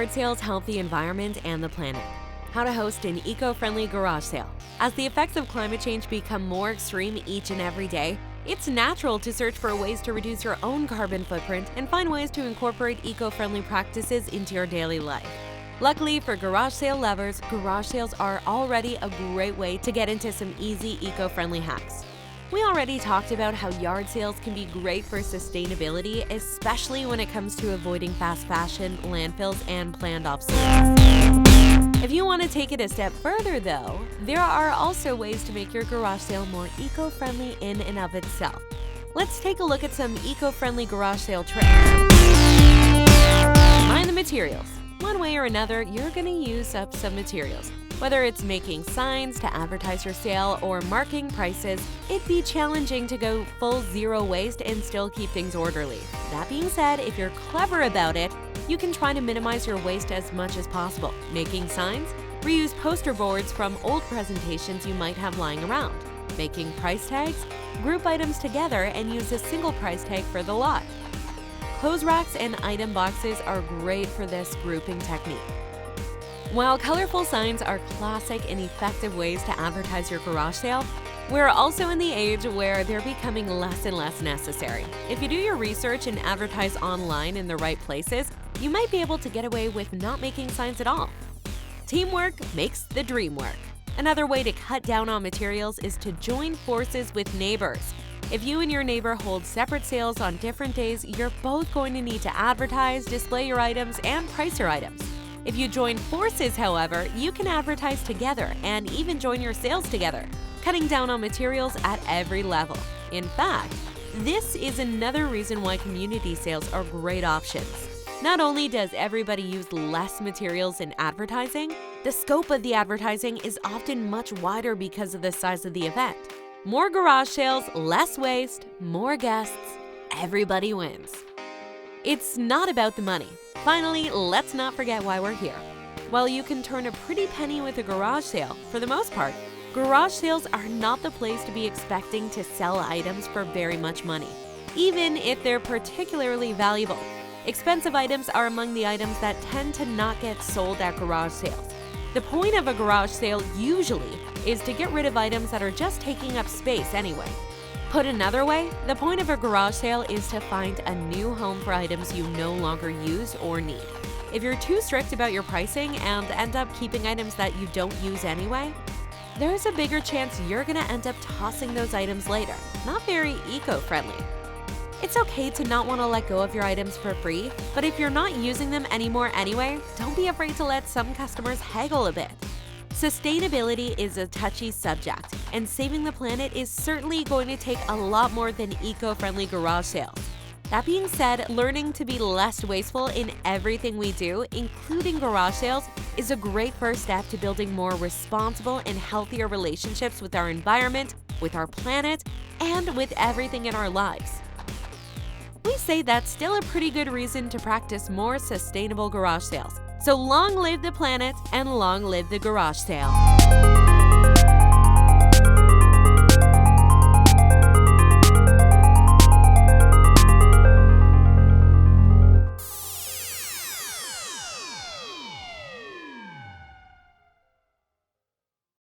yard sales help the environment and the planet? How to host an eco-friendly garage sale. As the effects of climate change become more extreme each and every day, it's natural to search for ways to reduce your own carbon footprint and find ways to incorporate eco-friendly practices into your daily life. Luckily for garage sale lovers, garage sales are already a great way to get into some easy eco-friendly hacks. We already talked about how yard sales can be great for sustainability, especially when it comes to avoiding fast fashion, landfills, and planned obsolescence. If you want to take it a step further though, there are also ways to make your garage sale more eco-friendly in and of itself. Let's take a look at some eco-friendly garage sale tricks. Mind the materials. One way or another, you're going to use up some materials. Whether it's making signs to advertise your sale or marking prices, it'd be challenging to go full zero waste and still keep things orderly. That being said, if you're clever about it, you can try to minimize your waste as much as possible. Making signs, reuse poster boards from old presentations you might have lying around. Making price tags, group items together and use a single price tag for the lot. Clothes racks and item boxes are great for this grouping technique. While colorful signs are classic and effective ways to advertise your garage sale, we're also in the age where they're becoming less and less necessary. If you do your research and advertise online in the right places, you might be able to get away with not making signs at all. Teamwork makes the dream work. Another way to cut down on materials is to join forces with neighbors. If you and your neighbor hold separate sales on different days, you're both going to need to advertise, display your items, and price your items. If you join forces, however, you can advertise together and even join your sales together, cutting down on materials at every level. In fact, this is another reason why community sales are great options. Not only does everybody use less materials in advertising, the scope of the advertising is often much wider because of the size of the event. More garage sales, less waste, more guests, everybody wins. It's not about the money. Finally, let's not forget why we're here. While you can turn a pretty penny with a garage sale, for the most part, garage sales are not the place to be expecting to sell items for very much money, even if they're particularly valuable. Expensive items are among the items that tend to not get sold at garage sales. The point of a garage sale usually is to get rid of items that are just taking up space anyway. Put another way, the point of a garage sale is to find a new home for items you no longer use or need. If you're too strict about your pricing and end up keeping items that you don't use anyway, there's a bigger chance you're going to end up tossing those items later. Not very eco-friendly. It's okay to not want to let go of your items for free, but if you're not using them anymore anyway, don't be afraid to let some customers haggle a bit. Sustainability is a touchy subject, and saving the planet is certainly going to take a lot more than eco-friendly garage sales. That being said, learning to be less wasteful in everything we do, including garage sales, is a great first step to building more responsible and healthier relationships with our environment, with our planet, and with everything in our lives. We say that's still a pretty good reason to practice more sustainable garage sales. So long live the planet and long live the garage sale.